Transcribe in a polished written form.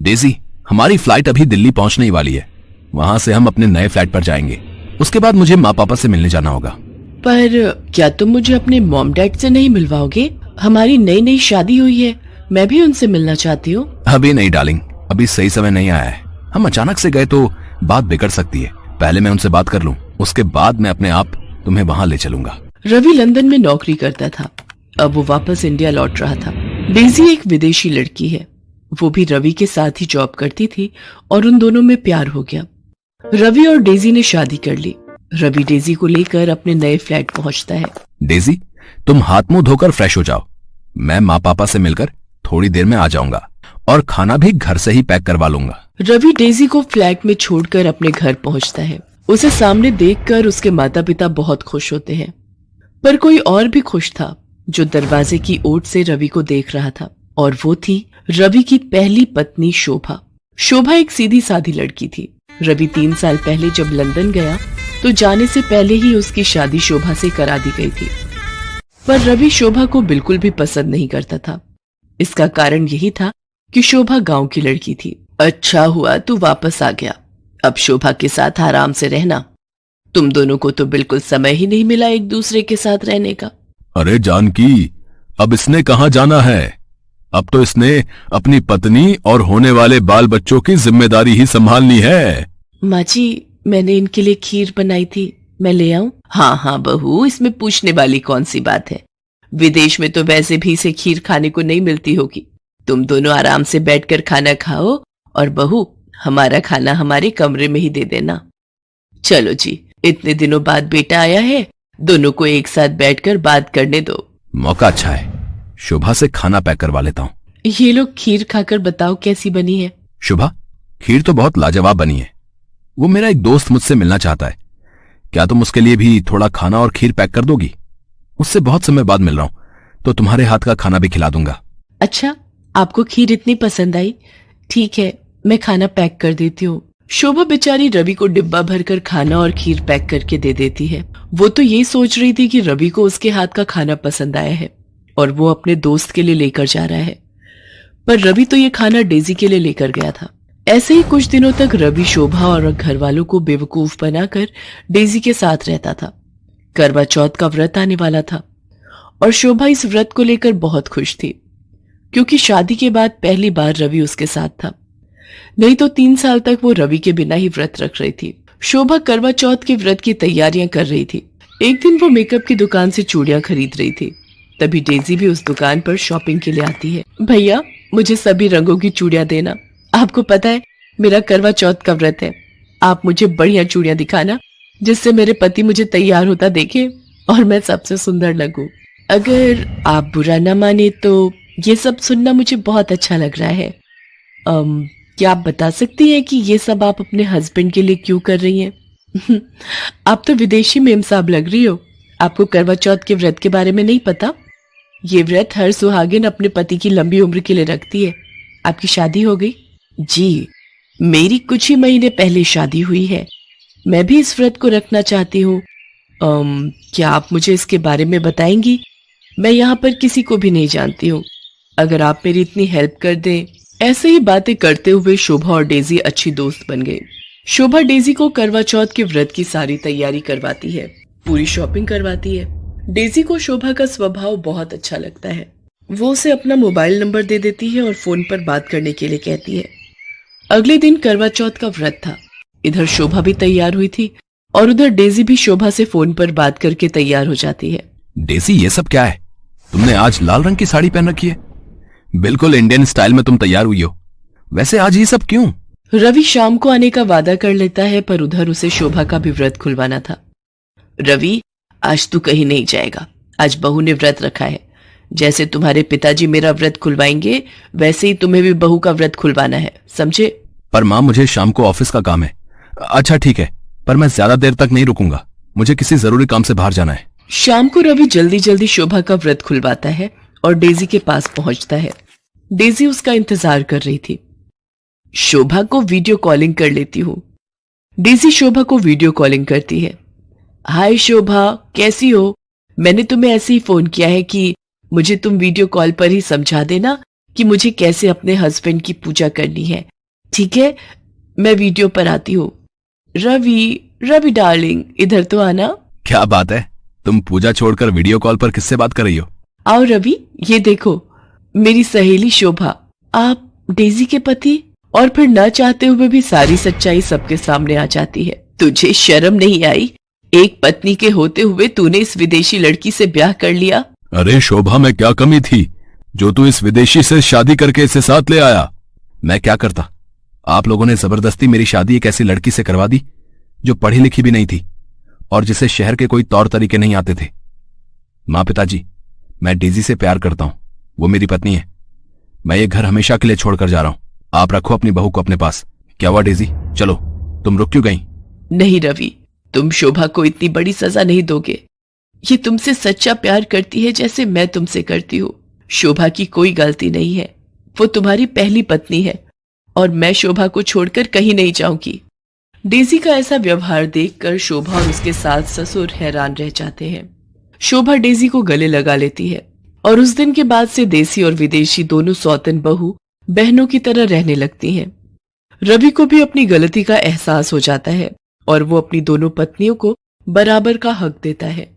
Daisy, हमारी flight अभी दिल्ली पहुंचने ही वाली है। वहां से हम अपने नए फ्लैट पर जाएंगे। उसके बाद मुझे माँ पापा से मिलने जाना होगा। पर क्या तुम मुझे अपने मॉम डैड से नहीं मिलवाओगे? हमारी नई नई शादी हुई है, मैं भी उनसे मिलना चाहती हूँ। अभी नहीं डार्लिंग, अभी सही समय नहीं आया है। हम अचानक से गए तो बात बिगड़ सकती है। पहले मैं उनसे बात कर लूं, उसके बाद मैं अपने आप तुम्हें वहां ले चलूंगा। रवि लंदन में नौकरी करता था। अब वो वापस इंडिया लौट रहा था। डेजी एक विदेशी लड़की है। वो भी रवि के साथ ही जॉब करती थी और उन दोनों में प्यार हो गया। रवि और डेजी ने शादी कर ली। रवि डेजी को लेकर अपने नए फ्लैट पहुंचता है। डेजी, तुम हाथ मुंह धोकर फ्रेश हो जाओ। मैं माँ पापा से मिलकर थोड़ी देर में आ जाऊंगा और खाना भी घर से ही पैक करवा लूंगा। रवि डेजी को फ्लैट में छोड़कर अपने घर पहुंचता है। उसे सामने देखकर उसके माता पिता बहुत खुश होते हैं, पर कोई और भी खुश था जो दरवाजे की ओट से रवि को देख रहा था, और वो थी रवि की पहली पत्नी शोभा। शोभा एक सीधी सादी लड़की थी। रवि 3 साल पहले जब लंदन गया तो जाने से पहले ही उसकी शादी शोभा से करा दी गई थी, पर रवि शोभा को बिल्कुल भी पसंद नहीं करता था। इसका कारण यही था कि शोभा गांव की लड़की थी। अच्छा हुआ तू वापस आ गया, अब शोभा के साथ आराम से रहना। तुम दोनों को तो बिल्कुल समय ही नहीं मिला एक दूसरे के साथ रहने का। अरे जानकी, अब इसने कहाँ जाना है? अब तो इसने अपनी पत्नी और होने वाले बाल बच्चों की जिम्मेदारी ही संभालनी है। माँ जी, मैंने इनके लिए खीर बनाई थी, मैं ले आऊं? हाँ हाँ बहू, इसमें पूछने वाली कौन सी बात है। विदेश में तो वैसे भी इसे खीर खाने को नहीं मिलती होगी। तुम दोनों आराम से बैठकर खाना खाओ, और बहू हमारा खाना हमारे कमरे में ही दे देना। चलो जी, इतने दिनों बाद बेटा आया है, दोनों को एक साथ बैठकर बात करने दो। मौका अच्छा है, शोभा से खाना पैक करवा लेता हूँ। ये लोग खीर खाकर बताओ कैसी बनी है। शोभा, खीर तो बहुत लाजवाब बनी है। वो मेरा एक दोस्त मुझसे मिलना चाहता है। क्या तुम उसके लिए भी थोड़ा खाना और खीर पैक कर दोगी? उससे बहुत समय बाद मिल रहा हूं, तो तुम्हारे हाथ का खाना भी खिला दूंगा। अच्छा, आपको खीर इतनी पसंद आई? ठीक है, मैं खाना पैक कर देती हूँ। शोभा बेचारी रवि को डिब्बा भरकर खाना और खीर पैक करके दे देती है। वो तो ये सोच रही थी कि रवि को उसके हाथ का खाना पसंद आया है और वो अपने दोस्त के लिए लेकर जा रहा है, पर रवि तो ये खाना डेजी के लिए लेकर गया था। ऐसे ही कुछ दिनों तक रवि शोभा और घर वालों को बेवकूफ बनाकर डेजी के साथ रहता था। करवा चौथ का व्रत आने वाला था और शोभा इस व्रत को लेकर बहुत खुश थी, क्योंकि शादी के बाद पहली बार रवि उसके साथ था। नहीं तो 3 साल तक वो रवि के बिना ही व्रत रख रही थी। शोभा करवा चौथ के व्रत की तैयारियां कर रही थी। एक दिन वो मेकअप की दुकान से चूड़ियां खरीद रही थी। तभी डेजी भी उस दुकान पर शॉपिंग के लिए आती है। भैया, मुझे सभी रंगों की चूड़ियां देना। आपको पता है मेरा करवा चौथ का व्रत है। आप मुझे बढ़िया चूड़ियां दिखाना, जिससे मेरे पति मुझे तैयार होता देखे और मैं सबसे सुंदर लगूं। अगर आप बुरा न माने तो ये सब सुनना मुझे बहुत अच्छा लग रहा है। क्या आप बता सकती हैं कि ये सब आप अपने हस्बैंड के लिए क्यों कर रही हैं? आप तो विदेशी मेम साहब लग रही हो। आपको करवा चौथ के व्रत के बारे में नहीं पता? ये व्रत हर सुहागिन अपने पति की लंबी उम्र के लिए रखती है। आपकी शादी हो गई? जी, मेरी कुछ ही महीने पहले शादी हुई है। मैं भी इस व्रत को रखना चाहती हूँ। क्या आप मुझे इसके बारे में बताएंगी? मैं यहाँ पर किसी को भी नहीं जानती हूँ। अगर आप मेरी इतनी हेल्प कर दें। ऐसे ही बातें करते हुए शोभा और डेजी अच्छी दोस्त बन गई। शोभा डेजी को करवा चौथ के व्रत की सारी तैयारी करवाती है, पूरी शॉपिंग करवाती है। डेजी को शोभा का स्वभाव बहुत अच्छा लगता है। वो उसे अपना मोबाइल नंबर दे देती है और फोन पर बात करने के लिए कहती है। अगले दिन करवा चौथ का व्रत था। इधर शोभा भी तैयार हुई थी और उधर डेजी भी शोभा से फोन पर बात करके तैयार हो जाती है। डेजी, ये सब क्या है? तुमने आज लाल रंग की साड़ी पहन रखी है। बिल्कुल इंडियन स्टाइल में तुम तैयार हुई हो। वैसे आज ये सब क्यों? रवि शाम को आने का वादा कर लेता है, पर उधर उसे शोभा का भी व्रत खुलवाना था। रवि, आज तू कहीं नहीं जाएगा। आज बहू ने व्रत रखा है। जैसे तुम्हारे पिताजी मेरा व्रत खुलवाएंगे, वैसे ही तुम्हें भी बहू का व्रत खुलवाना है, समझे? पर माँ, मुझे शाम को ऑफिस का काम है। अच्छा ठीक है, पर मैं ज्यादा देर तक नहीं रुकूंगा। मुझे किसी जरूरी काम से बाहर जाना है। शाम को रवि जल्दी जल्दी शोभा का व्रत खुलवाता है और डेजी के पास पहुंचता है। डेजी उसका इंतजार कर रही थी। शोभा को वीडियो कॉलिंग कर लेती हूँ। डेजी शोभा को वीडियो कॉलिंग करती है। हाय शोभा, कैसी हो? मैंने तुम्हें ऐसे ही फोन किया है कि मुझे तुम वीडियो कॉल पर ही समझा देना कि मुझे कैसे अपने हस्बैंड की पूजा करनी है। ठीक है, मैं वीडियो पर आती हूँ। रवि, रवि डार्लिंग, इधर तो आना। क्या बात है, तुम पूजा छोड़कर वीडियो कॉल पर किससे बात कर रही हो? आओ रवि, ये देखो, मेरी सहेली शोभा। आप डेजी के पति। और फिर न चाहते हुए भी सारी सच्चाई सबके सामने आ जाती है। तुझे शर्म नहीं आई? एक पत्नी के होते हुए तूने इस विदेशी लड़की से ब्याह कर लिया। अरे शोभा, में क्या कमी थी जो तू इस विदेशी से शादी करके इसे साथ ले आया? मैं क्या करता? आप लोगों ने जबरदस्ती मेरी शादी एक ऐसी लड़की से करवा दी जो पढ़ी लिखी भी नहीं थी और जिसे शहर के कोई तौर तरीके नहीं आते थे। माँ पिताजी, मैं डेजी से प्यार करता हूं, वो मेरी पत्नी है। मैं ये घर हमेशा के लिए छोड़कर जा रहा हूं। आप रखो अपनी बहू को अपने पास। क्या हुआ डेजी, चलो, तुम रुक क्यों गई? नहीं रवि, तुम शोभा को इतनी बड़ी सजा नहीं दोगे। ये तुमसे सच्चा प्यार करती है जैसे मैं तुमसे करती हूँ। शोभा की कोई गलती नहीं है, वो तुम्हारी पहली पत्नी है और मैं शोभा को छोड़कर कहीं नहीं जाऊंगी। डेजी का ऐसा व्यवहार देखकर शोभा और उसके सास ससुर हैरान रह जाते हैं। शोभा डेजी को गले लगा लेती है और उस दिन के बाद से देसी और विदेशी दोनों सौतन बहू बहनों की तरह रहने लगती हैं। रवि को भी अपनी गलती का एहसास हो जाता है और वो अपनी दोनों पत्नियों को बराबर का हक देता है।